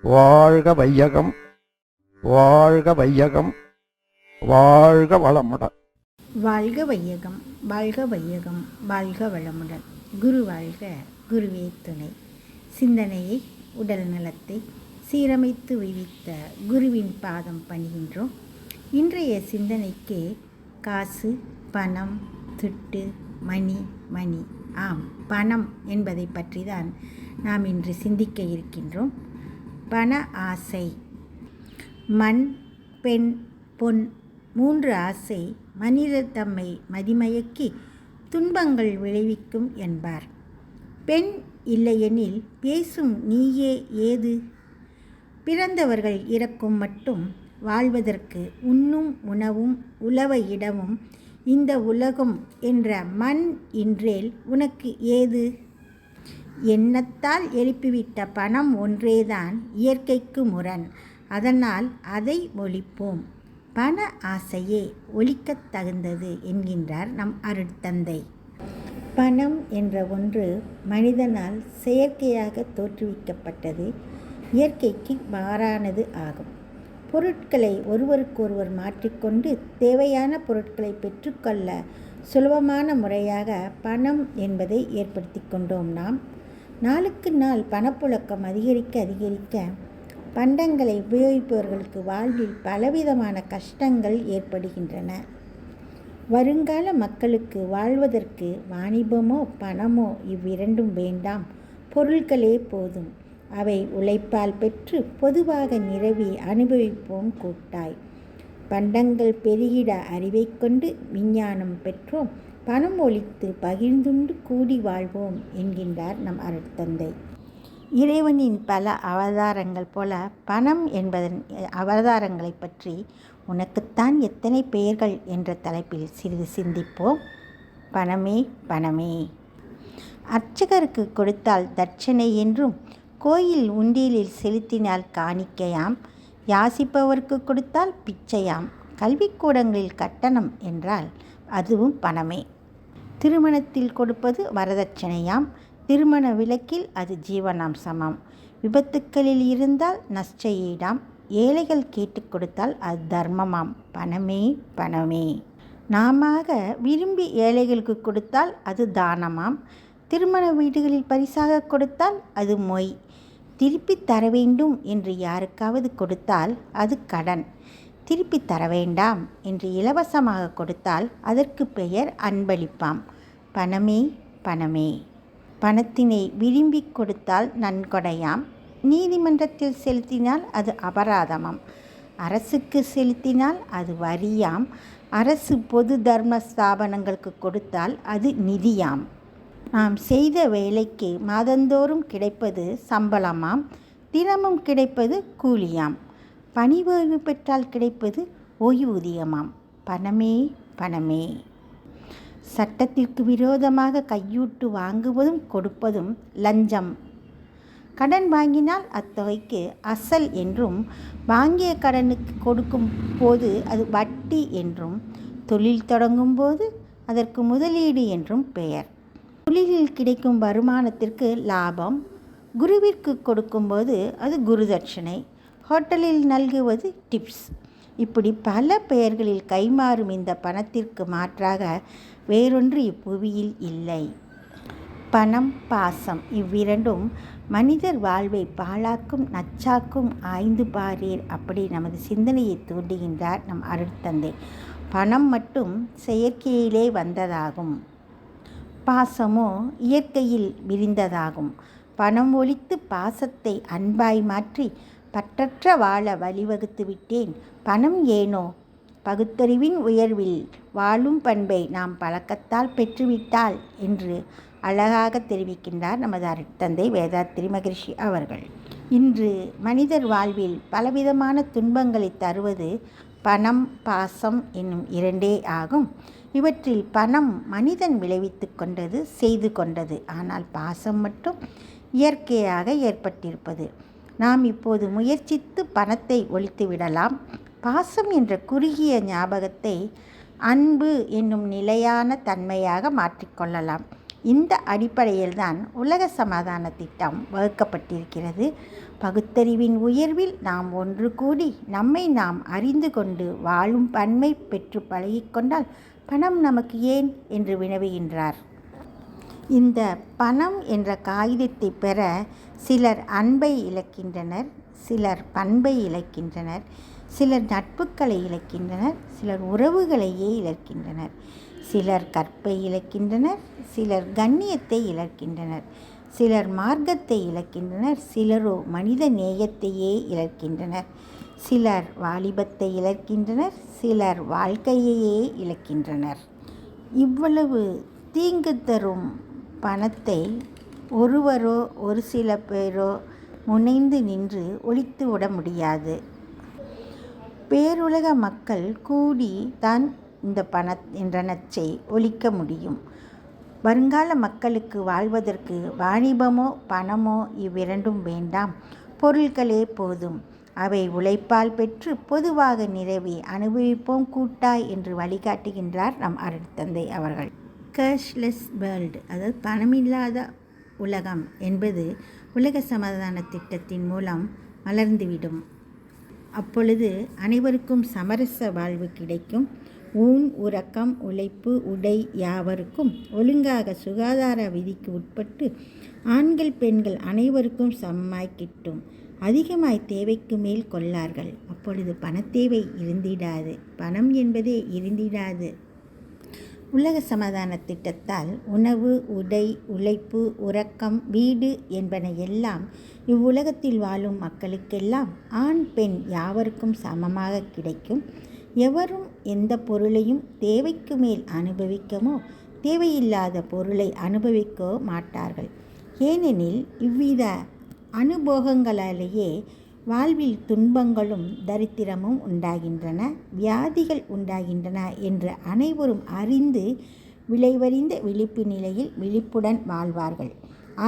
வாழ்க வையகம், வாழ்க வையகம், வாழ்க வளமுடன். வாழ்க வையகம், வாழ்க வையகம், வாழ்க வளமுடன். குரு வாழ்க, குருவே துணை. சிந்தனையை, உடல் நலத்தை சீரமைத்து விவித்த குருவின் பாதம் பணிகின்றோம். இன்றைய சிந்தனைக்கு காசு, பணம், துட்டு, மணி. ஆம், பணம் என்பதை பற்றி தான் நாம் இன்று சிந்திக்க இருக்கின்றோம். பண ஆசை. மண், பெண், பொன் 3 ஆசை மனிதர் தம்மை மதிமயக்கி துன்பங்கள் விளைவிக்கும் என்பார். பெண் இல்லையெனில் பேசும் நீயே ஏது? பிறந்தவர்கள் இறக்கும் மட்டும் வாழ்வதற்கு உண்ணும் உணவும் உலவ இடமும் இந்த உலகம் என்ற மண் இன்றேல் உனக்கு ஏது? எண்ணத்தால் எழுப்பிவிட்ட பணம் ஒன்றேதான் இயற்கைக்கு முரண். அதனால் அதை ஒழிப்போம். பண ஆசையே ஒழிக்கத் தகுந்தது என்கின்றார் நம் அருட்தந்தை. பணம் என்ற ஒன்று மனிதனால் செயற்கையாக தோற்றுவிக்கப்பட்டது, இயற்கைக்கு மாறானது ஆகும். பொருட்களை ஒருவருக்கொருவர் மாற்றிக்கொண்டு தேவையான பொருட்களை பெற்றுக்கொள்ள சுலபமான முறையாக பணம் என்பதை ஏற்படுத்தி கொண்டோம் நாம். நாளுக்கு நாள் பணப்புழக்கம் அதிகரிக்க பண்டங்களை உபயோகிப்பவர்களுக்கு வாழ்வில் பலவிதமான கஷ்டங்கள் ஏற்படுகின்றன. வருங்கால மக்களுக்கு வாழ்வதற்கு வாணிபமோ பணமோ இவ்விரண்டும் வேண்டாம், பொருட்களே போதும். அவை உழைப்பால் பெற்று பொதுவாக நிரவி அனுபவிப்போம் கூட்டாய். பண்டங்கள் பெருகிட அறிவை கொண்டு விஞ்ஞானம் பெற்றோம், பணம் ஒழித்து பகிர்ந்துண்டு கூடி வாழ்வோம் என்கின்றார் நம் அருட்தந்தை. இறைவனின் பல அவதாரங்கள் போல பணம் என்பதன் அவதாரங்களை பற்றி உனக்குத்தான் எத்தனை பெயர்கள் என்ற தலைப்பில் சிறிது சிந்திப்போம். பணமே பணமே. அர்ச்சகருக்கு கொடுத்தால் தட்சணை என்றும், கோயில் உண்டியலில் செலுத்தினால் காணிக்கையாம், யாசிப்பவருக்கு கொடுத்தால் பிச்சையாம், கல்விக்கூடங்களில் கட்டணம் என்றால் அதுவும் பணமே. திருமணத்தில் கொடுப்பது வரதட்சணையாம், திருமண விலக்கில் அது ஜீவனாம்சமாம், விபத்துக்களில் இருந்தால் நஷ்டஈடாம், ஏழைகள் கேட்டு கொடுத்தால் அது தர்மமாம். பணமே பணமே. நாமாக விரும்பி ஏழைகளுக்கு கொடுத்தால் அது தானமாம், திருமண வீடுகளில் பரிசாக கொடுத்தால் அது மொய், திருப்பி தர வேண்டும் என்று யாருக்காவது கொடுத்தால் அது கடன், திருப்பி தர வேண்டாம் என்று இலவசமாக கொடுத்தால் அதற்கு பெயர் அன்பளிப்பாம். பணமே பணமே. பணத்தினை விரும்பி கொடுத்தால் நன்கொடையாம், நீதிமன்றத்தில் செலுத்தினால் அது அபராதமாம், அரசுக்கு செலுத்தினால் அது வரியாம், அரசு பொது தர்ம ஸ்தாபனங்களுக்கு கொடுத்தால் அது நிதியாம். நாம் செய்த வேலைக்கு மாதந்தோறும் கிடைப்பது சம்பளமாம், தினமும் கிடைப்பது கூலியாம், பணி ஓய்வு பெற்றால் கிடைப்பது ஓய்வூதியமாம். பணமே பணமே. சட்டத்திற்கு விரோதமாக கையூட்டு வாங்குவதும் கொடுப்பதும் லஞ்சம். கடன் வாங்கினால் அத்தொகைக்கு அசல் என்றும், வாங்கிய கடனுக்கு கொடுக்கும் போது அது வட்டி என்றும், தொழில் தொடங்கும் போது அதற்கு முதலீடு என்றும் பெயர். தொழிலில் கிடைக்கும் வருமானத்திற்கு லாபம், குருவிற்கு கொடுக்கும்போது அது குருதட்சணை, ஹோட்டலில் நல்குவது டிப்ஸ். இப்படி பல பெயர்களில் கைமாறும் இந்த பணத்திற்கு மாற்றாக வேறொன்று இப்புவியில் இல்லை. பணம், பாசம் இவ்விரண்டும் மனிதர் வாழ்வை பாழாக்கும் நச்சாக்கும் ஆய்ந்து பாரீர். அப்படி நமது சிந்தனையை தூண்டுகின்றார் நம் அருட்தந்தை. பணம் மட்டும் செயற்கையிலே வந்ததாகும், பாசமோ இயற்கையில் விரிந்ததாகும். பணம் ஒழித்து பாசத்தை அன்பாய் மாற்றி பற்றற்ற வாழ வழிவகுத்து விட்டேன், பணம் ஏனோ பகுத்தறிவின் உயர்வில் வாழும் பண்பை நாம் பழக்கத்தால் பெற்றுவிட்டால் என்று அழகாக தெரிவிக்கின்றார் நமது அருட்தந்தை வேதாத்ரி மகரிஷி அவர்கள். இன்று மனிதர் வாழ்வில் பலவிதமான துன்பங்களை தருவது பணம், பாசம் என்னும் இரண்டே ஆகும். இவற்றில் பணம் மனிதன் விளைவித்து கொண்டது, செய்து கொண்டது. ஆனால் பாசம் மட்டும் இயற்கையாக ஏற்பட்டிருப்பது. நாம் இப்போது முயற்சித்து பணத்தை ஒழித்து விடலாம். பாசம் என்ற குறுகிய ஞாபகத்தை அன்பு என்னும் நிலையான தன்மையாக மாற்றிக்கொள்ளலாம். இந்த அடிப்படையில்தான் உலக சமாதான திட்டம் வகுக்கப்பட்டிருக்கிறது. பகுத்தறிவின் உயர்வில் நாம் ஒன்று கூடி நம்மை நாம் அறிந்து கொண்டு வாழும் பன்மை பெற்று பழகிக்கொண்டால் பணம் நமக்கு ஏன் என்று வினவுகின்றார். இந்த பணம் என்ற காகிதத்தை பெற சிலர் அன்பை இழக்கின்றனர், சிலர் பண்பை இழக்கின்றனர், சிலர் நட்புகளை இழக்கின்றனர், சிலர் உறவுகளையே இழக்கின்றனர், சிலர் கற்பை இழக்கின்றனர், சிலர் கண்ணியத்தை இழக்கின்றனர், சிலர் மார்க்கத்தை இழக்கின்றனர், சிலரோ மனித நேயத்தையே இழக்கின்றனர், சிலர் வாலிபத்தை இழக்கின்றனர், சிலர் வாழ்க்கையையே இழக்கின்றனர். இவ்வளவு தீங்கு தரும் பணத்தை ஒருவரோ ஒரு சில பேரோ முனைந்து நின்று ஒழித்து விட முடியாது. பேருலக மக்கள் கூடி தான் இந்த என்ற நச்சை ஒழிக்க முடியும். வருங்கால மக்களுக்கு வாழ்வதற்கு வாணிபமோ பணமோ இவ்விரண்டும் வேண்டாம், பொருள்களே போதும். அவை உழைப்பால் பெற்று பொதுவாக நிறைவி அனுபவிப்போம் கூட்டாய் என்று வழிகாட்டுகின்றார் நம் அருட்தந்தை அவர்கள். கேஷ்லெஸ் வேர்ல்டு, அதாவது பணமில்லாத உலகம் என்பது உலக சமாதான திட்டத்தின் மூலம் மலர்ந்துவிடும். அப்பொழுது அனைவருக்கும் சமரச வாழ்வு கிடைக்கும். ஊன் உறக்கம் உழைப்பு உடை யாவருக்கும் ஒழுங்காக சுகாதார விதிக்கு உட்பட்டு ஆண்கள் பெண்கள் அனைவருக்கும் சமமாய் கிட்டும். அதிகமாய் தேவைக்கு மேல் கொள்ளார்கள். அப்பொழுது பணத்தேவை இருந்திடாது, பணம் என்பதே இருந்திடாது. உலக சமாதான திட்டத்தால் உணவு உடை உழைப்பு உறக்கம் வீடு என்பன எல்லாம் இவ்வுலகத்தில் வாழும் மக்களுக்கெல்லாம் ஆண் பெண் யாவருக்கும் சமமாக கிடைக்கும். எவரும் எந்த பொருளையும் தேவைக்கு மேல் அனுபவிக்கவோ தேவையில்லாத பொருளை அனுபவிக்கவோ மாட்டார்கள். ஏனெனில் இவ்வித அனுபோகங்களாலேயே வாழ்வில் துன்பங்களும் தரித்திரமும் உண்டாகின்றன, வியாதிகள் உண்டாகின்றன என்று அனைவரும் அறிந்து விளைவறிந்த விழிப்பு நிலையில் விழிப்புடன் வாழ்வார்கள்.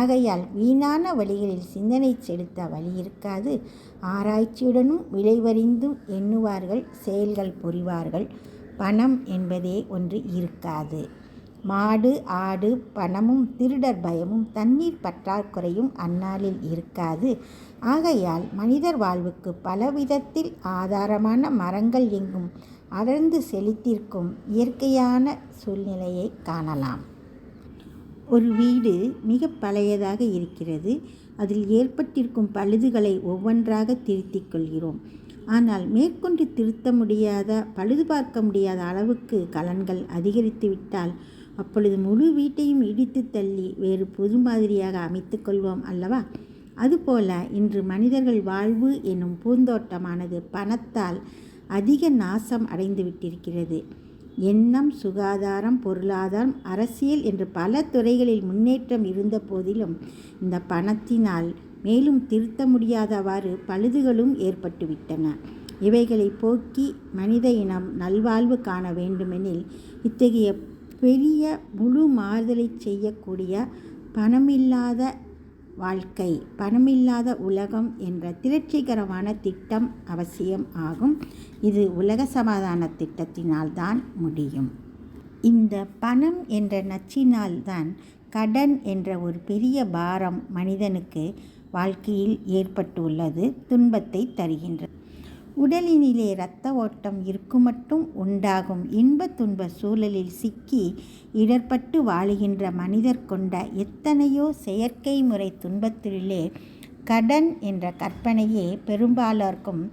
ஆகையால் வீணான வழிகளில் சிந்தனை செலுத்த வழி இருக்காது. ஆராய்ச்சியுடனும் விளைவறிந்தும் எண்ணுவார்கள், செயல்கள் புரிவார்கள். பணம் என்பதே ஒன்று இருக்காது. மாடு ஆடு பணமும் திருடர் பயமும் தண்ணீர் பற்றாக்குறையும் அந்நாளில் இருக்காது. ஆகையால் மனிதர் வாழ்வுக்கு பலவிதத்தில் ஆதாரமான மரங்கள் எங்கும் அடர்ந்து செழித்திருக்கும் இயற்கையான சூழ்நிலையை காணலாம். ஒரு வீடு மிக பழையதாக இருக்கிறது. அதில் ஏற்பட்டிருக்கும் பழுதுகளை ஒவ்வொன்றாக திருத்திக் கொள்கிறோம். ஆனால் மேற்கொண்டு திருத்த முடியாத பழுது பார்க்க முடியாத அளவுக்கு கலன்கள் அதிகரித்துவிட்டால் அப்பொழுது முழு வீட்டையும் இடித்து தள்ளி வேறு புது மாதிரியாக அமைத்து கொள்வோம் அல்லவா? அதுபோல இன்று மனிதர்கள் வாழ்வு என்னும் பூந்தோட்டமானது பணத்தால் அதிக நாசம் அடைந்து விட்டிருக்கிறது. எண்ணம் சுகாதாரம் பொருளாதாரம் அரசியல் என்று பல துறைகளில் முன்னேற்றம் இருந்த போதிலும் இந்த பணத்தினால் மேலும் திருத்த முடியாதவாறு பழுதுகளும் ஏற்பட்டுவிட்டன. இவைகளை போக்கி மனித இனம் நல்வாழ்வு காண வேண்டுமெனில் இத்தகைய பெரிய முழு மாறுதலை செய்யக்கூடிய பணமில்லாத வாழ்க்கை பணமில்லாத உலகம் என்ற திரட்சிகரமான திட்டம் அவசியம் ஆகும். இது உலக சமாதான திட்டத்தினால்தான் முடியும். இந்த பணம் என்ற நச்சினால்தான் கடன் என்ற ஒரு பெரிய பாரம் மனிதனுக்கு வாழ்க்கையில் ஏற்பட்டுள்ளது, துன்பத்தை தருகின்றது. உடலினிலே இரத்த ஓட்டம் இருக்குமட்டும் உண்டாகும் இன்ப துன்ப சூழலில் சிக்கி இடர்பட்டு வாழுகின்ற மனிதர் கொண்ட எத்தனையோ செயற்கை முறை துன்பத்திலே கடன் என்ற கற்பனையே பெரும்பாலோர்க்கும்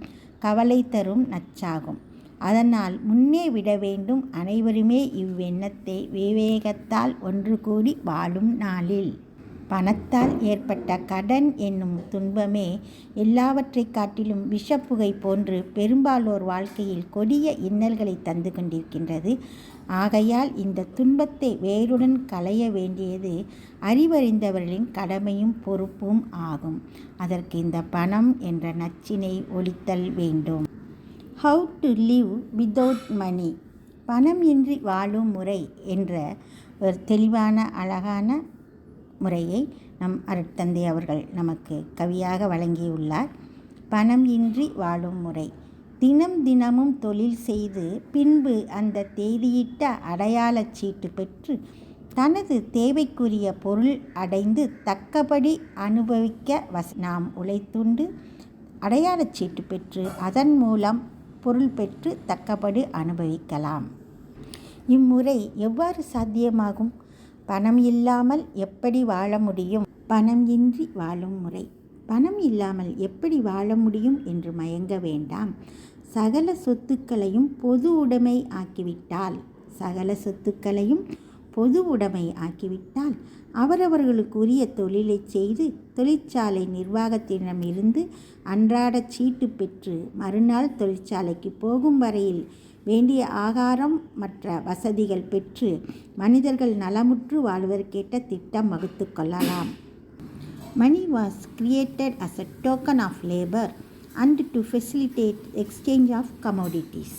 கவலை தரும் நச்சாகும். அதனால் முன்னே விட வேண்டும் அனைவருமே இவ்வெண்ணத்தை விவேகத்தால் ஒன்று கூடி வாழும் நாளில். பணத்தால் ஏற்பட்ட கடன் என்னும் துன்பமே எல்லாவற்றை காட்டிலும் விஷப்புகை போன்று பெரும்பாலோர் வாழ்க்கையில் கொடிய இன்னல்களை தந்து கொண்டிருக்கின்றது. ஆகையால் இந்த துன்பத்தை வேருடன் களைய வேண்டியது அறிவறிந்தவர்களின் கடமையும் பொறுப்பும் ஆகும். அதற்கு இந்த பணம் என்ற நச்சினை ஒழித்தல் வேண்டும். How to live without money, பணம் இன்றி வாழும் முறை என்ற ஒரு தெளிவான அழகான முறையை நம் அருட்தந்தை அவர்கள் நமக்கு கவியாக வழங்கியுள்ளார். பணம் இன்றி வாழும் முறை. தினம் தினமும் தொழில் செய்து பின்பு அந்த தேதியிட்ட அடையாளச் சீட்டு பெற்று தனது தேவைக்குரிய பொருள் அடைந்து தக்கபடி அனுபவிக்க நாம் உழைத்துண்டு அடையாளச் சீட்டு பெற்று அதன் மூலம் பொருள் பெற்று தக்கபடி அனுபவிக்கலாம். இம்முறை எவ்வாறு சாத்தியமாகும்? பணம் இல்லாமல் எப்படி வாழ முடியும்? பணம் இன்றி வாழும் முறை. பணம் இல்லாமல் எப்படி வாழ முடியும் என்று மயங்க வேண்டாம். சகல சொத்துக்களையும் பொது உடைமை ஆக்கிவிட்டால் அவரவர்களுக்குரிய தொழிலை செய்து தொழிற்சாலை நிர்வாகத்திடமிருந்து அன்றாட சீட்டு பெற்று மறுநாள் தொழிற்சாலைக்கு போகும் வரையில் வேண்டிய ஆகாரம் மற்ற வசதிகள் பெற்று மனிதர்கள் நலமுற்று வாழ்வதற்கேற்ற திட்டம் வகுத்து கொள்ளலாம். Money was created as a token of labor and to facilitate exchange of commodities.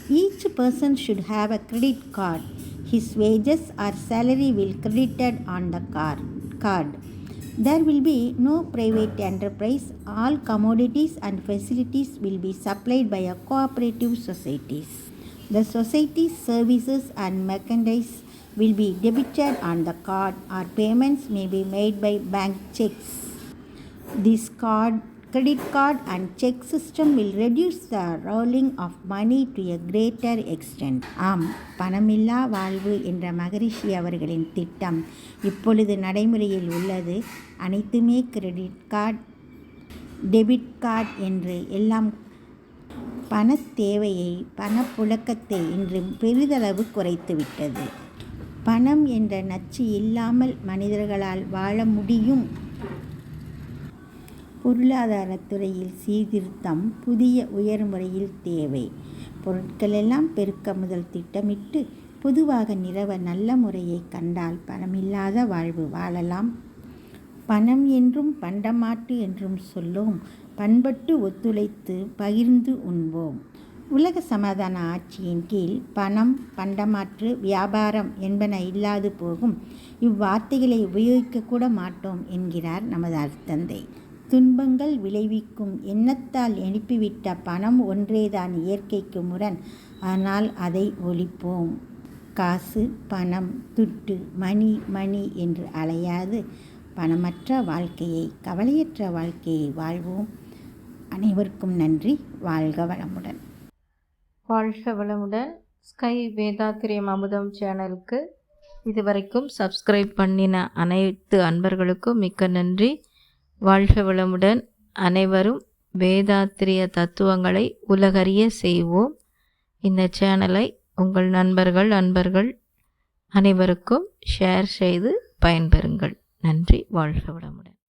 Each person should have a credit card. His wages or salary will credited on the card. There will be no private enterprise. All commodities and facilities will be supplied by a cooperative societies. The society's services and merchandise will be debited on the card or payments may be made by bank checks. This credit card and check system will reduce the rolling of money to a greater extent. பணமில்லா வாழ்வு என்ற மகரிஷி அவர்களின் திட்டம் இப்பொழுது நடைமுறையில் உள்ளது. அனைத்துமே credit card, debit card என்று எல்லாம் பணத் தேவையை, பணப்புழக்கத்தை இன்று பெரிதளவு குறைத்துவிட்டது. பணம் என்ற நச்சு இல்லாமல் மனிதர்களால் வாழ முடியும். பொருளாதாரத்துறையில் சீர்திருத்தம் புதிய உயர்முறையில் தேவை. பொருட்களெல்லாம் பெருக்க முதல் திட்டமிட்டு பொதுவாக நிலவ நல்ல முறையை கண்டால் பணமில்லாத வாழ்வு வாழலாம். பணம் என்றும் பண்டமாட்டு என்றும் சொல்லோம். பண்பட்டு ஒத்துழைத்து பகிர்ந்து உண்போம். உலக சமாதான ஆட்சியின் கீழ் பணம், பண்டமாற்று, வியாபாரம் என்பன இல்லாது போகும். இவ்வார்த்தைகளை உபயோகிக்கக்கூட மாட்டோம் என்கிறார் நமது அருட்தந்தை. துன்பங்கள் விளைவிக்கும் எண்ணத்தால் எழுப்பிவிட்ட பணம் ஒன்றேதான் இயற்கைக்கு முரண். ஆனால் அதை ஒழிப்போம். காசு, பணம், துட்டு, மணி என்று அலையாது பணமற்ற வாழ்க்கையை, கவலையற்ற வாழ்க்கையை வாழ்வோம். அனைவருக்கும் நன்றி. வாழ்க வளமுடன். வாழ்க வளமுடன். ஸ்கை வேதாத்திரியம் அமுதம் சேனலுக்கு இதுவரைக்கும் சப்ஸ்கிரைப் பண்ணின அனைத்து அன்பர்களுக்கும் மிக்க நன்றி. வாழ்க வளமுடன். அனைவரும் வேதாத்திரிய தத்துவங்களை உலகறிய செய்வோம். இந்த சேனலை உங்கள் அன்பர்கள் அனைவருக்கும் ஷேர் செய்து பயன்பெறுங்கள். நன்றி. வாழ்க வளமுடன்.